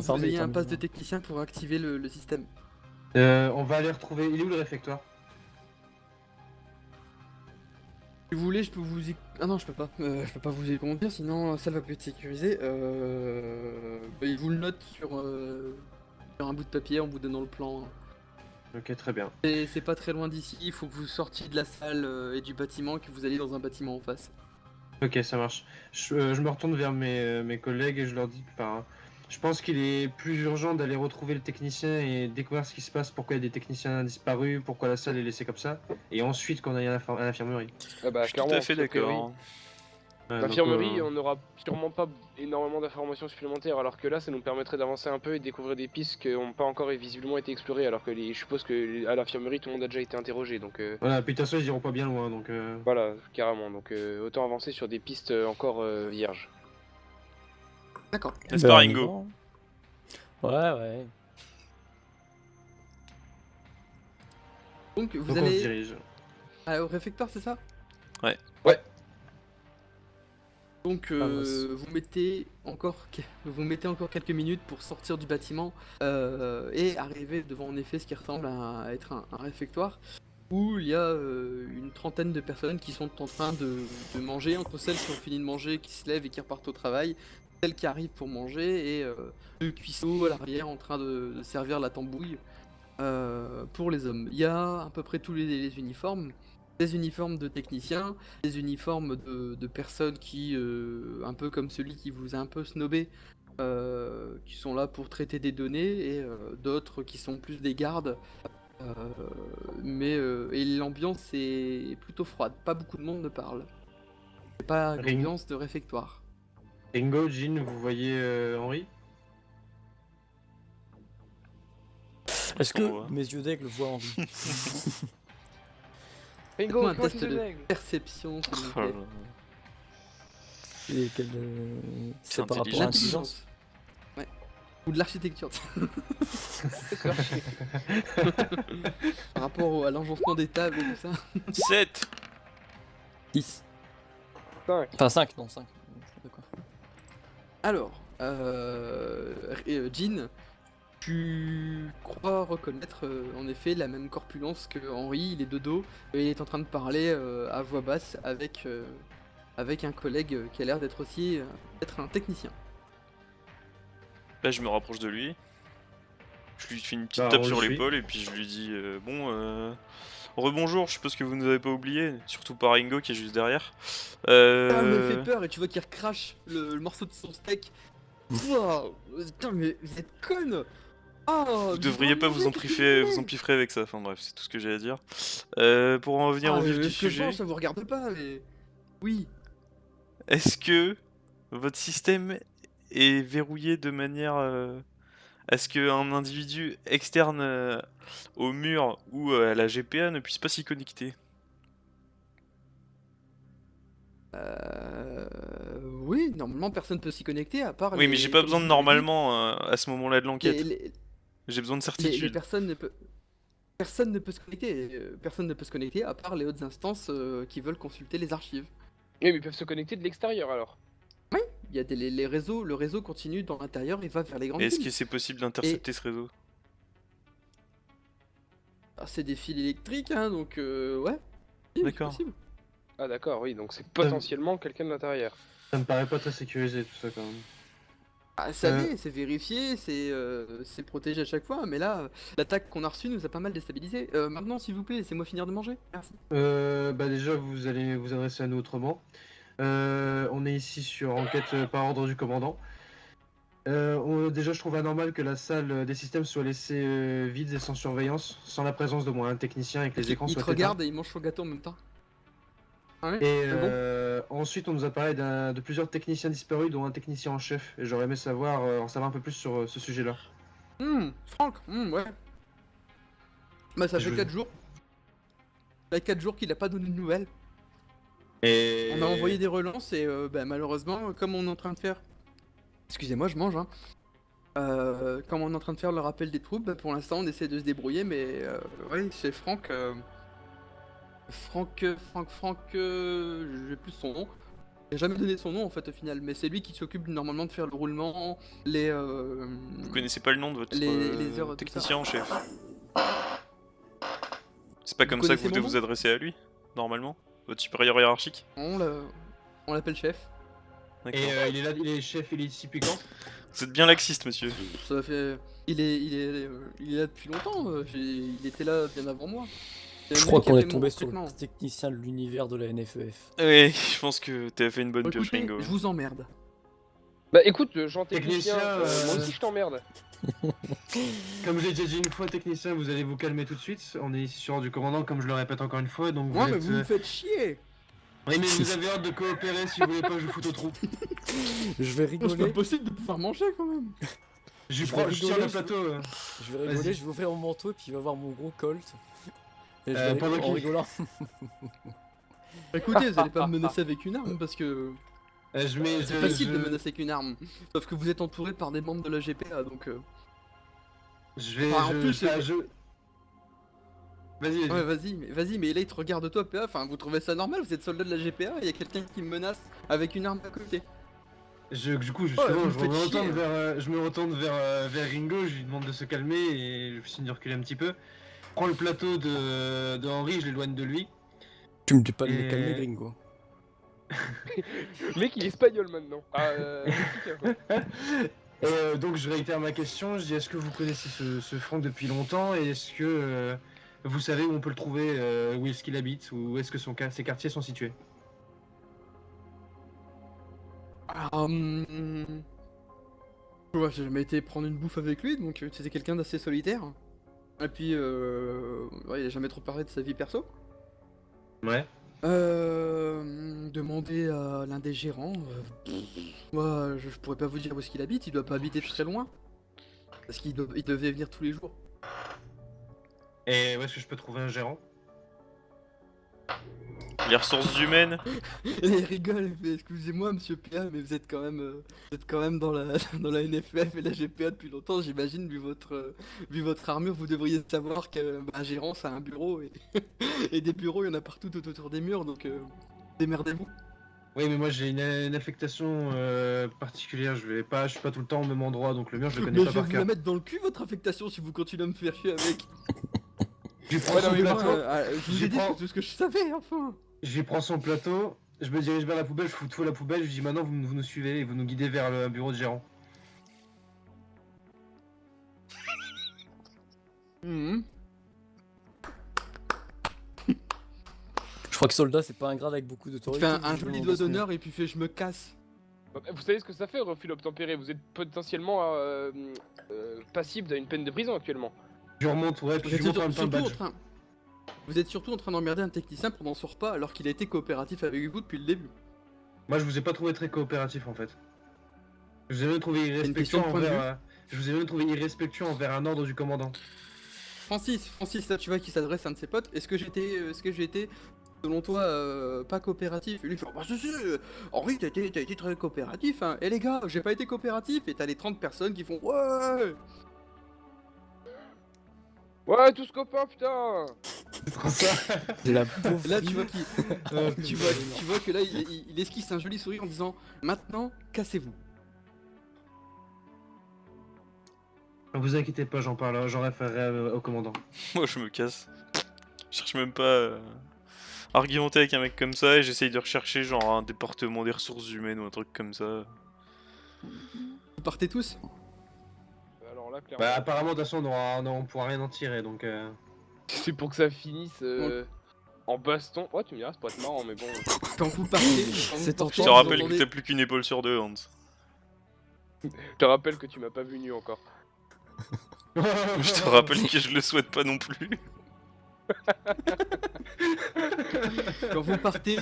faut que vous ayez un pass de technicien pour activer le système. On va aller retrouver. Il est où le réfectoire? Si vous voulez, je peux vous y... Ah non, je peux pas. Je peux pas vous y conduire, sinon ça va plus être sécurisé. Il vous le note sur un bout de papier en vous donnant le plan. Ok, très bien. C'est pas très loin d'ici, il faut que vous sortiez de la salle et du bâtiment, que vous alliez dans un bâtiment en face. Ok, ça marche. Je me retourne vers mes collègues et je leur dis, enfin, je pense qu'il est plus urgent d'aller retrouver le technicien et découvrir ce qui se passe, pourquoi il y a des techniciens disparus, pourquoi la salle est laissée comme ça, et ensuite qu'on aille à l'infirmerie. Ah bah, Je suis tout clairement, à fait a priori, d'accord. l'infirmerie, on n'aura sûrement pas énormément d'informations supplémentaires, alors que là, ça nous permettrait d'avancer un peu et de découvrir des pistes qui n'ont pas encore visiblement été explorées, alors que je suppose que à l'infirmerie, tout le monde a déjà été interrogé, donc Voilà, puis de toute façon, ils iront pas bien loin, donc... voilà, carrément. Donc autant avancer sur des pistes encore vierges. D'accord. N'est-ce pas, Ringo? Ouais. Donc vous Donc on se allez dirige. au réfectoire, c'est ça? Ouais. Donc vous mettez encore quelques minutes pour sortir du bâtiment et arriver devant en effet ce qui ressemble à être un réfectoire où il y a une trentaine de personnes qui sont en train de manger, entre celles qui ont fini de manger, qui se lèvent et qui repartent au travail, celles qui arrivent pour manger et le cuisseau à l'arrière en train de servir la tambouille pour les hommes. Il y a à peu près tous les uniformes. Des uniformes de techniciens, des uniformes de personnes qui, un peu comme celui qui vous a un peu snobé, qui sont là pour traiter des données, et d'autres qui sont plus des gardes. Et l'ambiance est plutôt froide, pas beaucoup de monde ne parle. C'est pas une ambiance de réfectoire. Ringo, Jean, vous voyez Henri? Est-ce que mes yeux d'aigle voient Henri? Ringo, un test de perception, s'il vous plaît. Et quel c'est par rapport à l'intelligence? Ouais. Ou de l'architecture. Par rapport à l'agencement des tables et tout ça. 7. 10. 5. Enfin 5, non 5. Alors, Jean, tu crois reconnaître en effet la même corpulence que Henri, il est de dos, et il est en train de parler à voix basse avec un collègue qui a l'air d'être aussi être un technicien. Là, je me rapproche de lui. Je lui fais une petite Bah, tape on sur le suit. l'épaule et puis je lui dis rebonjour, je suppose que vous nous avez pas oublié, surtout pas Ringo qui est juste derrière. Ah, me fait peur et tu vois qu'il recrache le morceau de son steak. Wow, putain, mais vous êtes conne! Oh, Vous devriez pas vous empiffrer avec ça, enfin bref, c'est tout ce que j'ai à dire. Pour en revenir au vif du ce que je sujet, pense, ça vous regarde pas, mais... Oui. est-ce que votre système est verrouillé de manière à ce qu'un individu externe au mur ou à la GPA ne puisse pas s'y connecter? Oui, normalement personne peut s'y connecter à part Oui, mais j'ai pas besoin de normalement à ce moment-là de l'enquête. J'ai besoin de certitude. Personne ne peut se connecter. Personne ne peut se connecter à part les hautes instances qui veulent consulter les archives. Oui, mais ils peuvent se connecter de l'extérieur alors. Oui, il y a les réseaux, le réseau continue dans l'intérieur et va vers les grandes Est-ce villes. que c'est possible d'intercepter ce réseau? Ah, c'est des fils électriques, hein, donc ouais. Oui, D'accord. c'est possible. Ah d'accord, oui, donc c'est potentiellement quelqu'un de l'intérieur. Ça me paraît pas très sécurisé tout ça quand même. Ah, ça l'est, c'est vérifié, c'est protégé à chaque fois, mais là, l'attaque qu'on a reçue nous a pas mal déstabilisé. Maintenant, s'il vous plaît, laissez-moi finir de manger. Merci. Bah déjà, vous allez vous adresser à nous autrement. On est ici sur enquête par ordre du commandant. Déjà, je trouve anormal que la salle des systèmes soit laissée vide et sans surveillance, sans la présence d'au moins un technicien et que les écrans Il soient te regarde et il mange son gâteau en même temps. Ah ouais, Et c'est bon. ensuite, on nous a parlé de plusieurs techniciens disparus, dont un technicien en chef. Et j'aurais aimé en savoir un peu plus sur ce sujet-là. Franck, ouais. Bah ça Je fait vous- 4 jours. Ça fait 4 jours qu'il a pas donné de nouvelles. Et... On a envoyé des relances et bah, malheureusement, comme on est en train de faire... Excusez-moi, je mange, hein. Comme on est en train de faire le rappel des troupes, bah, pour l'instant on essaie de se débrouiller, mais ouais, c'est Franck... Franck, j'ai plus son nom. Il a jamais donné son nom en fait au final, mais c'est lui qui s'occupe normalement de faire le roulement, les Vous connaissez pas le nom de votre les heures, tout technicien ça. en chef? C'est pas Vous comme ça que vous connaissez devez mon vous nom adresser à lui, normalement? Votre supérieur hiérarchique? On l'appelle chef. Et D'accord. il est là, il est chef, il est ici depuis quand? Vous êtes bien laxiste, monsieur. Ça fait, il est là depuis longtemps. Il était là bien avant moi. C'est Je lui crois qui a qu'on fait est mon tombé sur recrutement. le technicien de l'univers de la NFEF. Oui, je pense que t'as fait une bonne Bon, pioche, écoutez, Ringo. je vous emmerde. Bah écoute, Jean technicien, Technicien, moi aussi je t'emmerde. Comme j'ai déjà dit une fois, technicien, vous allez vous calmer tout de suite. On est ici sur ordre du commandant, comme je le répète encore une fois, donc Ouais, vous mais êtes... vous me faites chier. Oui, mais vous avez hâte de coopérer si vous voulez pas que je vous foute au trou. Je vais C'est pas rigoler, possible de pouvoir manger quand même. Je Je vais tire rigoler, le plateau. je vais rigoler, Vas-y. je vais ouvrir mon manteau et puis il va voir mon gros colt. Et je Euh, vais pendant en qu'il- rigolant. Écoutez, vous allez pas me menacer avec une arme parce que Je mets... c'est facile de menacer avec une arme. Sauf que vous êtes entouré par des membres de la GPA donc. Je vais... Enfin, en plus, c'est- Vas-y, Ouais, vas-y, mais là il te regarde toi, PA. Enfin, vous trouvez ça normal? Vous êtes soldat de la GPA et y a quelqu'un qui me menace avec une arme à côté. Du coup, Oh, justement, vous me je faites me retourne chier. vers Ringo, je lui demande de se calmer et je signe de reculer un petit peu. Je prends le plateau de Henri, je l'éloigne de lui. Tu me dis pas de Et- me calmer, gringo. Le mec il est espagnol maintenant. Mexicain, quoi. Et donc je réitère ma question, je dis est-ce que vous connaissez ce Franck depuis longtemps et est-ce que vous savez où on peut le trouver, où est-ce qu'il habite, où est-ce que ses quartiers sont situés? Ouais, j'ai jamais été prendre une bouffe avec lui, donc c'était quelqu'un d'assez solitaire. Et puis, ouais, il a jamais trop parlé de sa vie perso. Ouais. Demander à l'un des gérants. Moi, je pourrais pas vous dire où est-ce qu'il habite, il doit pas habiter très loin. Parce qu'il il devait venir tous les jours. Et où est-ce que je peux trouver un gérant? Les ressources humaines? Et il rigole, il fait, excusez-moi monsieur PA, mais vous êtes quand même dans la, dans la NFF et la GPA depuis longtemps, j'imagine, vu votre armure, vous devriez savoir qu'un gérant, ça a un bureau, et, et des bureaux, il y en a partout tout autour des murs, donc démerdez-vous. Oui, mais moi j'ai une affectation particulière, je suis pas tout le temps au même endroit, donc le mur je le Mais connais je pas vais par vous la cœur. mettre dans le cul, votre affectation, si vous continuez à me faire chier avec. Je lui prends Ouais, son non, mais moi, plateau, Je vous ai dit tout ce que je savais, enfin. je lui prends son plateau, je me dirige vers la poubelle, je fous tout à la poubelle, je lui dis maintenant vous nous suivez et vous nous guidez vers le bureau de gérant. Mhm. Je crois que soldat, c'est pas un grade avec beaucoup Il d'autorité. fait un visiblement, joli doigt dans ce milieu. d'honneur, et puis il fait je me casse. Vous savez ce que ça fait, refus obtempéré? Vous êtes potentiellement passible à une peine de prison actuellement. Je lui remonte, ouais, puis Vous je lui êtes, montre en même temps le surtout en badge. train... Vous êtes surtout en train d'emmerder un technicien pendant son repas alors qu'il a été coopératif avec vous depuis le début. Moi je vous ai pas trouvé très coopératif en fait. Je vous ai même trouvé une question irrespectueux de point de envers... je vous ai même trouvé irrespectueux envers un ordre du commandant. Francis, là tu vois qui s'adresse à un de ses potes, est-ce que j'ai été, selon toi, pas coopératif? Et lui il fait, oh, bah si, Henri t'as été très coopératif, hein. Et les gars, j'ai pas été coopératif, et t'as les 30 personnes qui font ouais. Ouais, tous copains, putain. C'est trop ça. La pauvre. Là tu vois tu vois que là il esquisse un joli sourire en disant maintenant cassez-vous. Vous inquiétez pas, j'en parle, j'en référerai au commandant. Moi je me casse. Je cherche même pas à argumenter avec un mec comme ça et j'essaye de rechercher genre un département des ressources humaines ou un truc comme ça. Vous partez tous? Alors là, clairement, Bah apparemment de toute façon on pourra rien en tirer donc... c'est pour que ça finisse en baston. Ouais, tu me diras, ça pourrait être marrant, mais bon. Quand vous partez, C'est tentant. Je te rappelle que t'as plus qu'une épaule sur deux, Hans. Je te rappelle que tu m'as pas vu nu encore. Je te rappelle que je le souhaite pas non plus. Quand vous partez,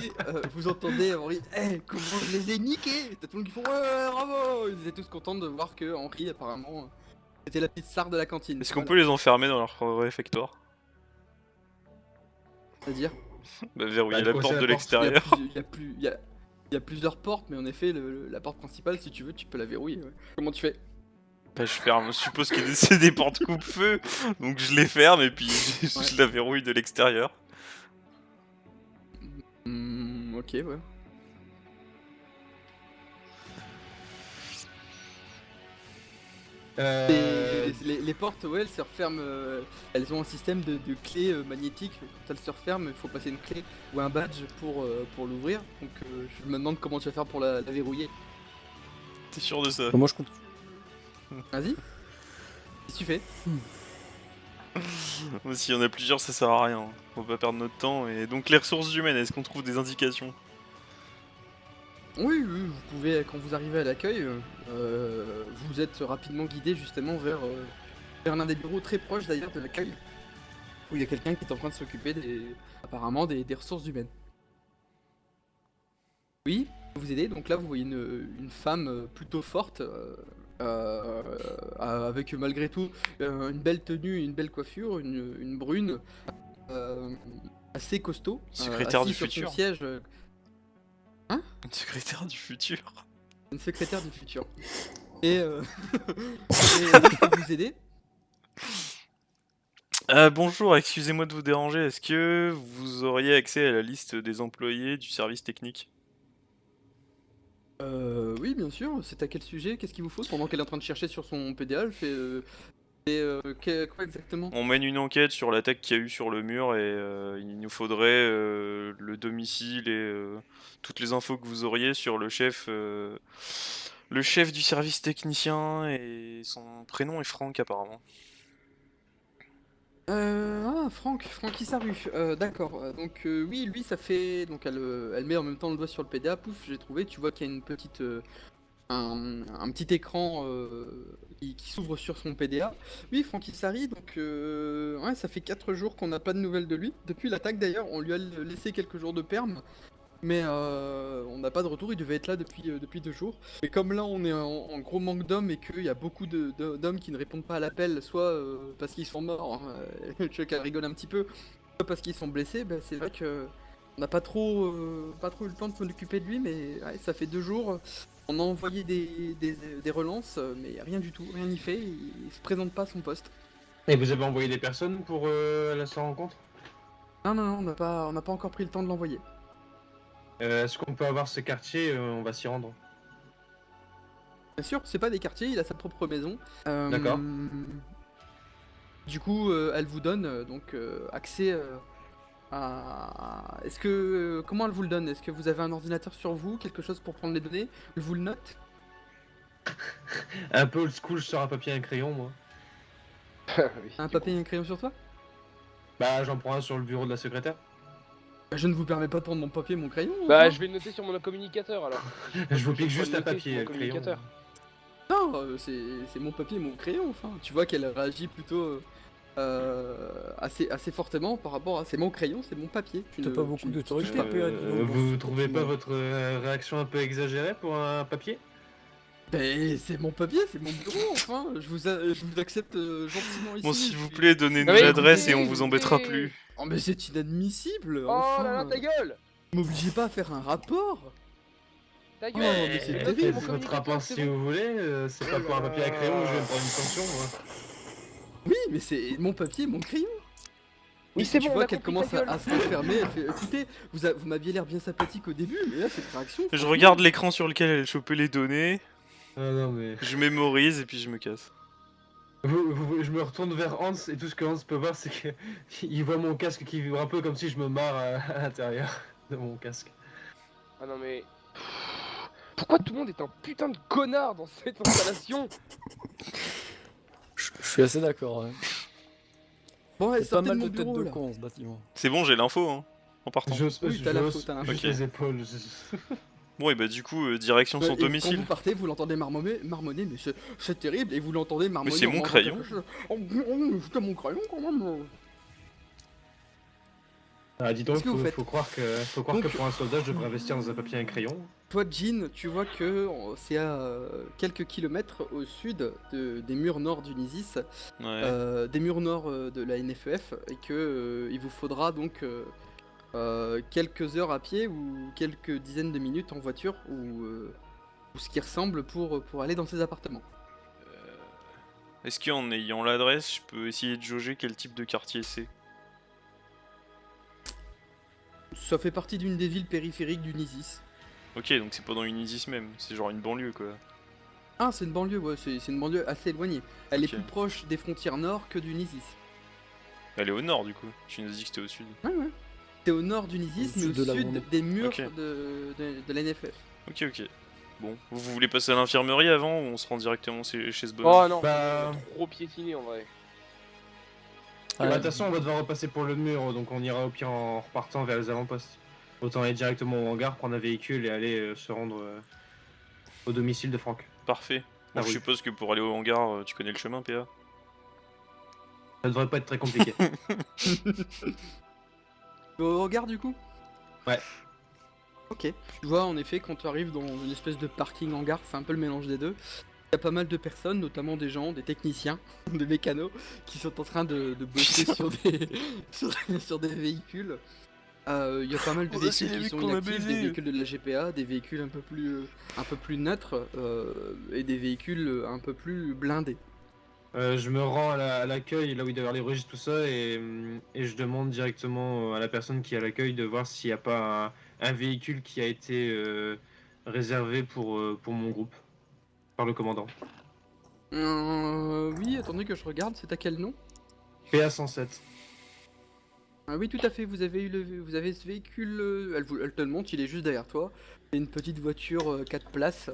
vous entendez Henri, comment je les ai niqués. T'as tout le monde qui font ouais, bravo. Ils étaient tous contents de voir que Henri apparemment c'était la petite star de la cantine. Est-ce qu'on peut les enfermer dans leur réfectoire? C'est-à-dire Bah verrouiller Bah, la coincer porte la de porte. l'extérieur. Il y a plusieurs portes, mais en effet, la porte principale, si tu veux, tu peux la verrouiller. Ouais. Comment tu fais? Bah je ferme, je suppose qu'il y a des portes coupe-feu, donc je les ferme et puis je la verrouille de l'extérieur. Ok, ouais. Les portes, ouais, elles se referment. Elles ont un système de clés magnétiques. Quand elles se referment, il faut passer une clé ou un badge pour l'ouvrir. Donc je me demande comment tu vas faire pour la verrouiller. T'es sûr de ça? Moi je compte. Vas-y. Qu'est-ce que tu fais? S'il y en a plusieurs, ça sert à rien. On va pas perdre notre temps. Et donc, les ressources humaines, est-ce qu'on trouve des indications? Oui, vous pouvez, quand vous arrivez à l'accueil, vous êtes rapidement guidé justement vers l'un des bureaux très proches d'ailleurs de l'accueil, où il y a quelqu'un qui est en train de s'occuper apparemment des ressources humaines. Oui, je peux vous aider. Donc là, vous voyez une femme plutôt forte, avec malgré tout une belle tenue, une belle coiffure, une brune, assez costaud, Secrétaire assise du sur son futur. siège. Une secrétaire du futur. Une secrétaire du futur. Et, et je peux vous aider? Bonjour, excusez-moi de vous déranger. Est-ce que vous auriez accès à la liste des employés du service technique? Oui, bien sûr. C'est à quel sujet? Qu'est-ce qu'il vous faut? Pendant qu'elle est en train de chercher sur son PDA, elle fait. Quoi exactement? On mène une enquête sur l'attaque qu'il y a eu sur le mur et il nous faudrait le domicile et toutes les infos que vous auriez sur le chef du service technicien, et son prénom est Franck apparemment. Franck Issaru. D'accord. Donc, oui, lui, ça fait. Donc, elle met en même temps le doigt sur le PDA. Pouf, j'ai trouvé. Tu vois qu'il y a une petite. Un petit écran qui s'ouvre sur son PDA. Oui, Francky Sari, donc ouais, ça fait 4 jours qu'on n'a pas de nouvelles de lui. Depuis l'attaque d'ailleurs, on lui a laissé quelques jours de perme, mais on n'a pas de retour, il devait être là depuis 2 jours. Et comme là on est en gros manque d'hommes et qu'il y a beaucoup d'hommes qui ne répondent pas à l'appel, soit parce qu'ils sont morts, je sais qu'elle rigole un petit peu, soit parce qu'ils sont blessés, bah, c'est vrai que on n'a pas trop eu le temps de s'en occuper de lui, mais ouais, ça fait 2 jours. On a envoyé des relances, mais rien du tout, rien n'y fait, il se présente pas à son poste. Et vous avez envoyé des personnes pour sa rencontre? Non, on n'a pas encore pris le temps de l'envoyer. Est-ce qu'on peut avoir ce quartier? On va s'y rendre. Bien sûr, c'est pas des quartiers, il a sa propre maison. D'accord. Du coup, elle vous donne donc accès Est-ce que... comment elle vous le donne? Est-ce que vous avez un ordinateur sur vous, quelque chose pour prendre les données? Elle vous le note? Un peu old school, je sors un papier et un crayon, moi. Oui, Un du papier et un crayon sur toi? Bah, j'en prends un sur le bureau de la secrétaire. Je ne vous permets pas de prendre mon papier et mon crayon. Bah, enfin. je vais le noter sur mon communicateur alors. Je vous Je pique vais juste le un noter papier sur et mon un crayon. communicateur. Non, c'est mon papier et mon crayon, enfin. Tu vois qu'elle réagit plutôt assez fortement par rapport à c'est mon crayon, c'est mon papier. T'as pas beaucoup d'autorité, pas. PA, dis donc, dans Vous ce trouvez pas document. votre réaction un peu exagérée pour un papier? Ben, c'est mon papier, c'est mon bureau, enfin. Je vous accepte gentiment ici. Bon, s'il je vous suis- plaît, donnez-nous Ah oui, l'adresse et écoutez, on vous embêtera plus. Oh, mais c'est inadmissible, Oh enfin. là là, ta gueule! M'obligez pas à faire un rapport. Ta Oh, gueule! mais c'est Notez terrible. sur mon Faites votre communicateur, rapport c'est si bon. vous voulez, c'est pas pour un papier à crayon que je vais me prendre une sanction, moi. Oui, mais c'est mon papier, mon crayon. Oui, Et c'est tu bon, on vois a qu'elle compris, commence ta gueule. à se renfermer. Elle fait écoutez, vous m'aviez l'air bien sympathique au début, mais là, cette réaction. Je franchement- regarde l'écran sur lequel elle chopait les données, Ah non, mais. je mémorise et puis je me casse. Je me retourne vers Hans et tout ce que Hans peut voir, c'est qu'il voit mon casque qui vibre un peu comme si je me marre à l'intérieur de mon casque. Ah non mais... Pourquoi tout le monde est un putain de connard dans cette installation? Je suis assez d'accord. Hein. Bon, Il ouais, y a pas sortez de mal mon de têtes bureau de là. con ce bâtiment. C'est bon, j'ai l'info, hein, en partant. Oui, t'as l'info, t'as l'info. Juste Ok. les épaules. Bon, et bah du coup, direction son Et Quand domicile. vous partez, vous l'entendez marmonner, mais c'est terrible, et vous l'entendez marmonner. c'est en mon mangeant crayon. quelque chose. Oh, c'était mon crayon quand même. Ah, dis donc, Qu'est-ce que vous faites faut croire Donc- que pour un soldat, je devrais investir dans un papier et un crayon. Toi, Jean, tu vois que c'est à quelques kilomètres au sud des murs nord du Nisis, Ouais. des murs nord de la NFEF, et que il vous faudra donc quelques heures à pied ou quelques dizaines de minutes en voiture ou ce qui ressemble pour aller dans ces appartements. Est-ce qu'en ayant l'adresse, je peux essayer de jauger quel type de quartier c'est? Ça fait partie d'une des villes périphériques du Nisis. Ok, donc c'est pas dans une ISIS même, c'est genre une banlieue quoi. Ah, c'est une banlieue, ouais, c'est une banlieue assez éloignée. Elle Ok. est plus proche des frontières nord que du Nisis. Elle est au nord du coup. Tu nous as dit que c'était au sud. Ouais, ouais. C'est au nord du Nisis, Au mais au sud de la sud Vendée. des murs Ok. de la NFF. Ok, ok. Bon, vous voulez passer à l'infirmerie avant ou on se rend directement chez ce bonhomme? Oh non, Bah- trop piétiné en vrai. Bah, de Ah, toute façon, on va devoir repasser pour le mur, donc on ira au pire en repartant vers les avant-postes. Autant aller directement au hangar, prendre un véhicule et aller se rendre au domicile de Franck. Parfait. Bon, La je rue. suppose que pour aller au hangar, tu connais le chemin, PA? Ça devrait pas être très compliqué. Au regard du coup? Ouais. Ok. Tu vois, en effet, quand tu arrives dans une espèce de parking hangar, c'est un peu le mélange des deux. Il y a pas mal de personnes, notamment des gens, des techniciens, des mécanos, qui sont en train de bosser sur des, sur des véhicules. Il y a pas mal de Oh, c'est véhicules les qui mecs sont qu'on a inactifs, des baisés. véhicules de la GPA, des véhicules un peu plus neutres et des véhicules un peu plus blindés. Je me rends à l'accueil, là où il doit y avoir les registres, tout ça, et je demande directement à la personne qui est à l'accueil de voir s'il n'y a pas un véhicule qui a été réservé pour mon groupe, par le commandant. Oui, attendez que je regarde, c'est à quel nom? PA 107. Ah oui, tout à fait, vous avez ce véhicule, elle te le montre, il est juste derrière toi. C'est une petite voiture 4 places,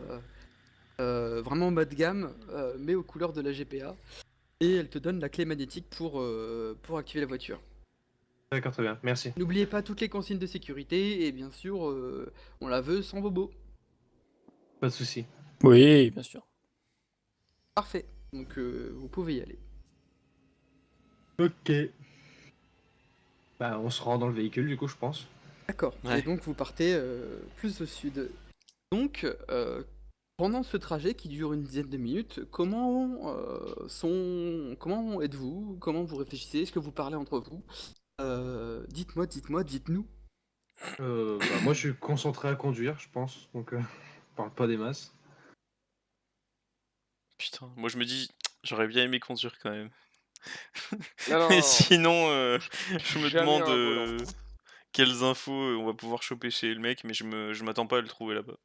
vraiment bas de gamme, mais aux couleurs de la GPA. Et elle te donne la clé magnétique pour activer la voiture. D'accord, très bien, merci. N'oubliez pas toutes les consignes de sécurité, et bien sûr, on la veut sans bobo. Pas de souci. oui, bien sûr. Parfait, donc vous pouvez y aller. Ok. Bah, on se rend dans le véhicule, du coup, je pense. D'accord, Ouais. et donc vous partez plus au sud. Donc, pendant ce trajet qui dure une dizaine de minutes, comment êtes-vous? Comment vous réfléchissez? Est-ce que vous parlez entre vous? Dites-nous. Bah, moi, je suis concentré à conduire, je pense, donc on parle pas des masses. Putain, moi je me dis, j'aurais bien aimé conduire quand même. Non, non, Et non. sinon, Touche je me jamais demande à un volant. quelles infos on va pouvoir choper chez le mec, mais je m'attends pas à le trouver là-bas.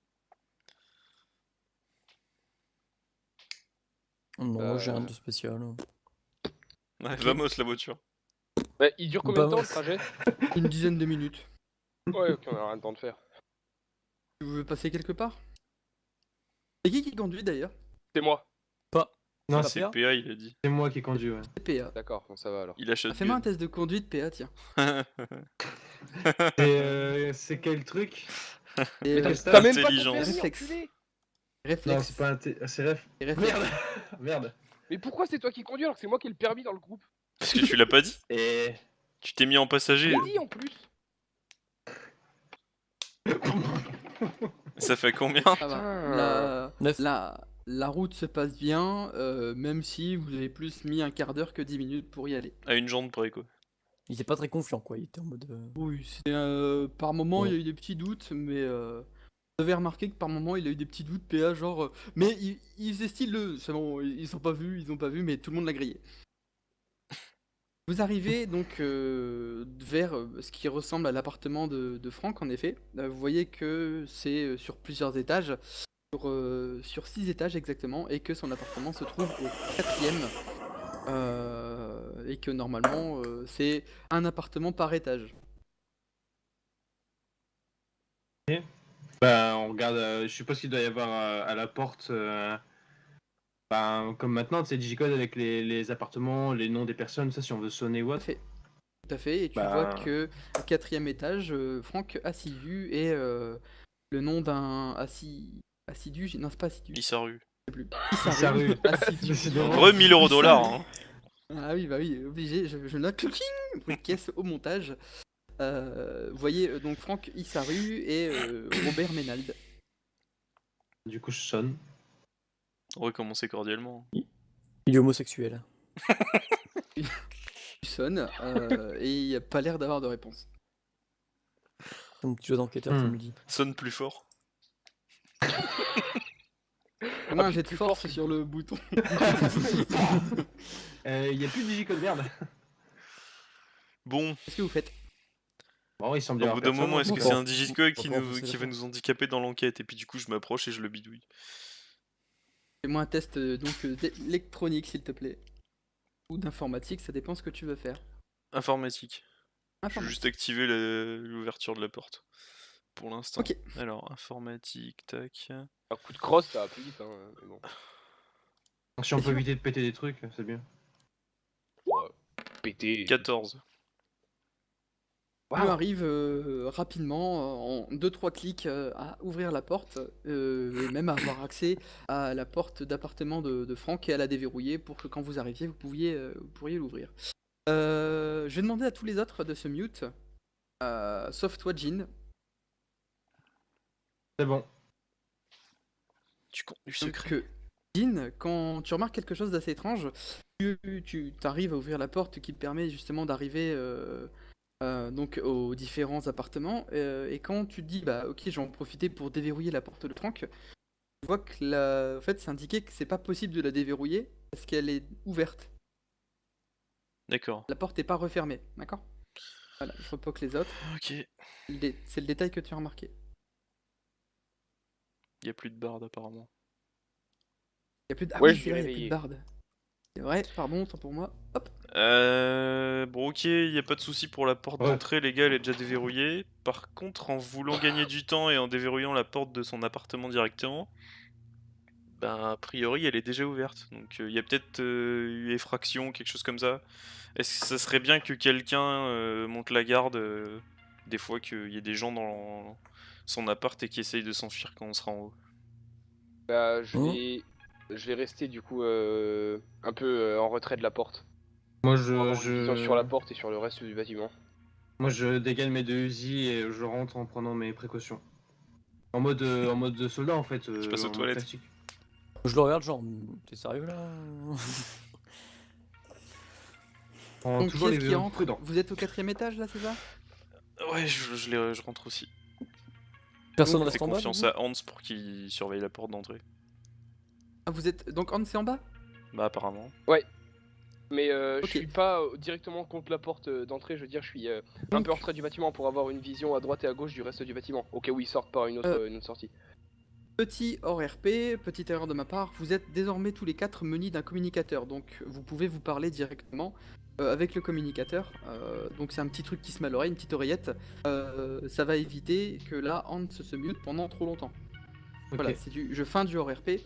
Non, j'ai rien de spécial. Ouais, vamos la voiture. Bah, il dure combien de temps Bah, le trajet? Une dizaine de minutes. Ouais, ok, on a rien de temps de faire. Vous voulez passer quelque part? C'est qui conduit d'ailleurs? C'est moi. pas. Non, pas C'est PA? PA, il a dit. c'est moi qui conduis, ouais. C'est PA. D'accord, bon, ça va alors. Il a Ah, fais-moi un shotgun. test de conduite PA, tiens. C'est quel truc? Et, Mais Quel t'as stage? même pas ton Intelligence. permis, Réflexe. enculé! Non, réflexe. c'est pas un c'est ref. Et réflexe. Merde. Merde. Mais pourquoi c'est toi qui conduis alors que c'est moi qui ai le permis dans le groupe? Parce que tu l'as pas dit? Et Tu t'es mis en Je passager. l'ai dit en plus! Ça fait combien? Ça va. Putain. Neuf. La route se passe bien, même si vous avez plus mis un quart d'heure que 10 minutes pour y aller. À une jambe près quoi. Il était pas très confiant, quoi. Il était en mode. Oui, par moment Ouais. il y a eu des petits doutes, mais vous avez remarqué que par moment il a eu des petits doutes, PA, genre. Mais il faisait style c'est bon, ils ont pas vu, mais tout le monde l'a grillé. Vous arrivez donc vers ce qui ressemble à l'appartement de Franck, en effet. Vous voyez que c'est sur plusieurs étages, sur 6 étages exactement, et que son appartement se trouve au 4e. Et que normalement c'est un appartement par étage. bah, on regarde. Je suppose qu'il doit y avoir à la porte. Bah, comme maintenant, c'est digicode avec les appartements, les noms des personnes, ça si on veut sonner ou Tout à autre. fait. Tout à fait. Et tu Bah. vois que au 4e étage, Franck Assidu est le nom d'un assidu. Non, c'est pas assidu. Il s'arrue. Je sais plus. Issaru. Assidu. Décidément. Re 1000 euros dollars. Hein. Ah oui, bah oui, obligé. Je note une caisse au montage. Vous voyez donc Franck Issaru et Robert Ménald. Du coup, je sonne. On va commencer cordialement. Il est homosexuel. Tu sonnes et il n'y a pas l'air d'avoir de réponse. Donc tu dois d'enquêteur, tu me dis. Sonne plus fort. Comment un jet de force sur le bouton. Il y a plus de digicode, merde. Bon, Qu'est-ce que vous faites? Bon, il semble y au avoir bout d'un personne. moment, est-ce que Bon, c'est on- un digicode on qui va enfoncer la va porte. nous handicaper dans l'enquête? Et puis du coup, je m'approche et je le bidouille. Fais-moi un test d'électronique, s'il te plaît. Ou d'informatique, ça dépend ce que tu veux faire. Informatique. Je vais Informatique. juste activer l'ouverture de la porte. Pour l'instant. Ok. Alors, informatique, tac. Un coup de crosse, ça va plus vite, hein, mais bon. Si on Et peut éviter de péter des trucs, c'est bien. Ouais. Péter. 14. Tu arrives rapidement, en 2-3 clics, à ouvrir la porte, et même à avoir accès à la porte d'appartement de Franck et à la déverrouiller pour que quand vous arriviez, vous pourriez l'ouvrir. Je vais demander à tous les autres de se mute, sauf toi, Jean. C'est bon. Tu comptes du Donc, secret. Jean, quand tu remarques quelque chose d'assez étrange, tu arrives à ouvrir la porte qui te permet justement d'arriver donc aux différents appartements, et quand tu te dis bah ok, je vais en profiter pour déverrouiller la porte de Franck, tu vois que en fait c'est indiqué que c'est pas possible de la déverrouiller parce qu'elle est ouverte. D'accord. La porte n'est pas refermée, d'accord? Voilà, je repoque les autres. Ok. C'est le détail que tu as remarqué. Il y a plus de barde apparemment. Il y a plus de... Ah Ouais, oui, je c'est l'ai vrai, il y a plus réveillé. de barde. C'est vrai, pardon, autant pour moi. Hop. Bon, ok, y a pas de souci pour la porte Ouais. d'entrée, les gars, elle est déjà déverrouillée. Par contre, en voulant gagner du temps et en déverrouillant la porte de son appartement directement, ben a priori elle est déjà ouverte. Donc y a peut-être eu effraction, quelque chose comme ça. Est-ce que ça serait bien que quelqu'un monte la garde des fois qu'il y ait des gens dans son appart et qui essayent de s'enfuir quand on sera en haut? Bah, Hein je vais rester du coup un peu en retrait de la porte. Moi Pour avoir une vision sur la je... porte et sur le reste du bâtiment. Moi je dégaine mes 2 Uzi et je rentre en prenant mes précautions. En mode de soldat en fait, Je passe aux en mode toilettes. classique. Je le regarde genre, t'es sérieux là? En Donc toujours qui est-ce les qui entre? prudents. Vous êtes au 4ème étage là, c'est ça? Ouais, je rentre aussi. Personne Donc, reste Fais en bas? confiance du coup à Hans pour qu'il surveille la porte d'entrée. Ah, vous êtes... Donc Hans c'est en bas? Bah apparemment. Mais Ok. je suis pas directement contre la porte d'entrée, je veux dire, je suis un peu en retrait du bâtiment pour avoir une vision à droite et à gauche du reste du bâtiment, au cas où ils sortent par une autre sortie. Petit hors RP, petite erreur de ma part, vous êtes désormais tous les 4 munis d'un communicateur, donc vous pouvez vous parler directement avec le communicateur. Donc c'est un petit truc qui se met à l'oreille, une petite oreillette. Ça va éviter que là Hans se mute pendant trop longtemps. Ok. Voilà, je fin du hors RP.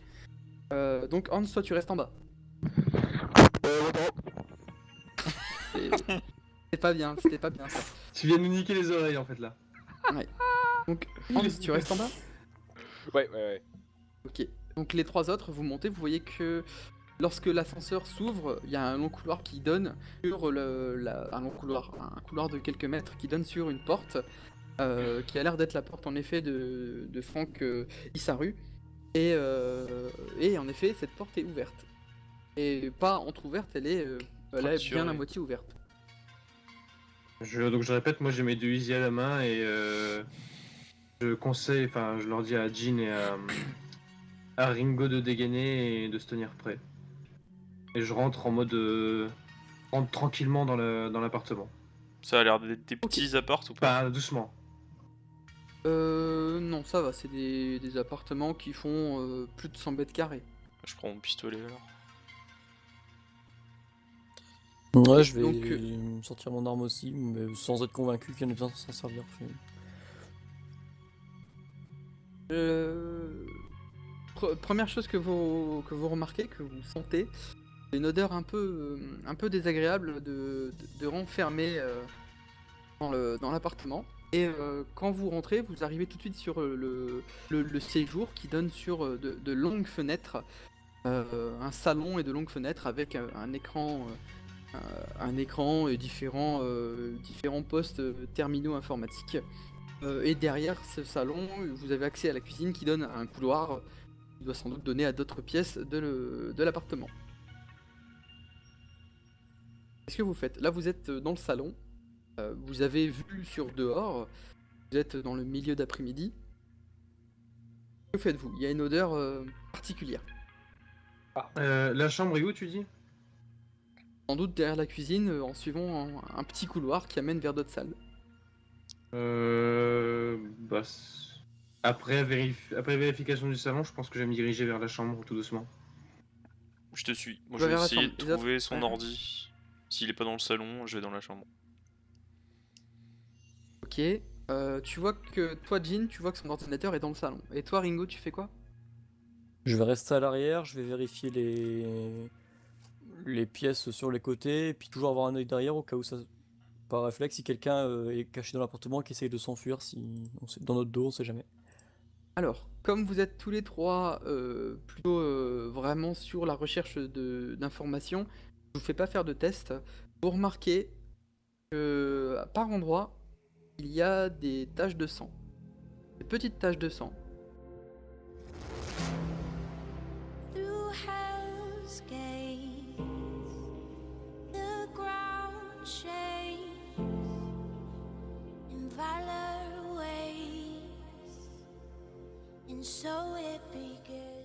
Donc Hans, toi tu restes en bas. C'est- c'était pas bien ça. Tu viens de nous niquer les oreilles en fait là. Donc Hans, tu restes en bas? Ouais. Ok. Donc les 3 autres, vous montez, vous voyez que lorsque l'ascenseur s'ouvre, il y a un long couloir qui donne sur un couloir de quelques mètres qui donne sur une porte qui a l'air d'être la porte en effet de Franck Issaru. Et en effet, cette porte est ouverte. Et pas entrouverte, elle est bien à Fracturée. moitié ouverte. Donc je répète, moi j'ai mes 2 Uzi à la main et je leur dis à Jean et à Ringo de dégainer et de se tenir prêt. Et je rentre en mode rentre tranquillement dans l'appartement. Ça a l'air d'être des petits apparts ou pas? Pas doucement. Non, ça va, c'est des appartements qui font plus de 100 mètres carrés. Je prends mon pistolet alors. Ouais, je vais Donc, sortir mon arme aussi, mais sans être convaincu qu'il y en ait besoin de s'en servir. Première chose que vous remarquez, que vous sentez, c'est une odeur un peu désagréable de renfermé dans l'appartement. Et quand vous rentrez, vous arrivez tout de suite sur le séjour qui donne sur de longues fenêtres, un salon et de longues fenêtres avec un écran et différents postes terminaux informatiques. Et derrière ce salon, vous avez accès à la cuisine qui donne à un couloir qui doit sans doute donner à d'autres pièces de l'appartement. Qu'est-ce que vous faites? Là, vous êtes dans le salon. Vous avez vu sur dehors. Vous êtes dans le milieu d'après-midi. Que faites-vous? Il y a une odeur particulière. La chambre est où tu dis? Sans doute derrière la cuisine, en suivant un petit couloir qui amène vers d'autres salles. Après vérification du salon, je pense que je vais me diriger vers la chambre tout doucement. Je te suis. Moi, Tu je vais vas vers la essayer chambre. de Les autres trouver son Ouais. ordi. S'il est pas dans le salon, je vais dans la chambre. Ok. Tu vois que toi, Jean, tu vois que son ordinateur est dans le salon. Et toi, Ringo, tu fais quoi? Je vais rester à l'arrière, je vais vérifier les pièces sur les côtés, et puis toujours avoir un œil derrière au cas où ça. Par réflexe, si quelqu'un est caché dans l'appartement et qui essaye de s'enfuir, si dans notre dos, on sait jamais. Alors, comme vous êtes tous les trois plutôt vraiment sur la recherche d'informations, je vous fais pas faire de test. Vous remarquez que par endroit, il y a des taches de sang. Des petites taches de sang. Through hell's gates, the ground shakes, and valor waits, and so it begins.